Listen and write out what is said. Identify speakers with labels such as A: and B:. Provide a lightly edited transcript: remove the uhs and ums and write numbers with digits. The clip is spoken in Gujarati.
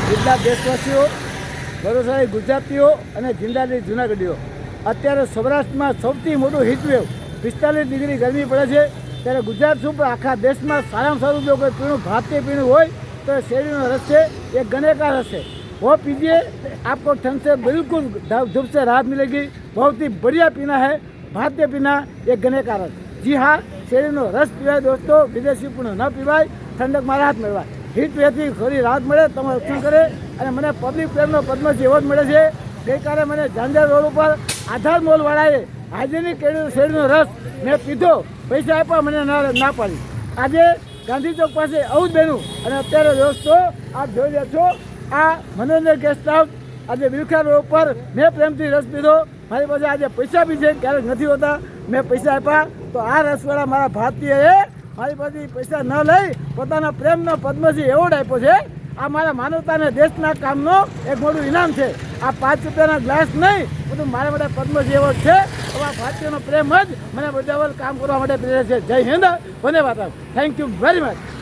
A: જિલ્લા દેશવાસીઓ, ગૌરવશાળી ગુજરાતીઓ અને જિલ્લાની જૂનાગઢીઓ, અત્યારે સૌરાષ્ટ્રમાં સૌથી મોટું હીટવેવ 45 ડિગ્રી ગરમી પડે છે. ત્યારે ગુજરાત શું પણ આખા દેશમાં સારામાં સારું જો કોઈ પીણું ભારતીય પીણું હોય તો શેરડીનો રસ છે. ये गन्ने का रस है, वो पीजिए, आपको ठंड से बिल्कुल धूप से राहत मिलेगी. बहुत ही बढ़िया पीना है भारतीय पीना, ये गन्ने का रस. जी हाँ, શેરડીનો રસ પીવાય દોસ્તો, વિદેશી પીણું ન પીવાય, ઠંડકમાં રાહત મેળવાય. હીટ વેવથી થોડી રાહત મળે, તમારું રક્ષણ કરે. અને મને પબ્લિક પ્રેમનો પદ્મશ્રી એવોર્ડ મળે છે. ગઈકાલે મને ઝાંઝર રોડ ઉપર આધાર મોલવાળાએ હાઇજેનિક શેરડીનો રસ મેં પીધો, પૈસા આપ્યા, મને ના પાડી. આજે ગાંધી ચોક પાસે આવું જ બન્યું. અને અત્યારે દોસ્તો આપ જોઈ રહ્યા છો, આ મનોરંજન ગેસ્ટ હાઉસ આજે વિલખા રોડ ઉપર મેં પ્રેમથી રસ પીધો. મારી પાસે આજે પૈસા બી છે, ક્યારેક નથી હોતા, મેં પૈસા આપ્યા. તો આ રસવાળા મારા ભારતીયએ મારી પાસેથી પૈસા ન લઈ પોતાના પ્રેમનો પદ્મશ્રી એવોર્ડ આપ્યો છે. આ મારા માનવતા અને દેશના કામનો એક મોટું ઇનામ છે. આ 5 રૂપિયાના ગ્લાસ નહીં, બધું મારા માટે પદ્મશ્રી એવોર્ડ છે. તો આ ભારતીયનો પ્રેમ જ મને બધા કામ કરવા માટે પ્રેરે છે. જય હિન્દ, વંદે માતરમ. Thank you very much.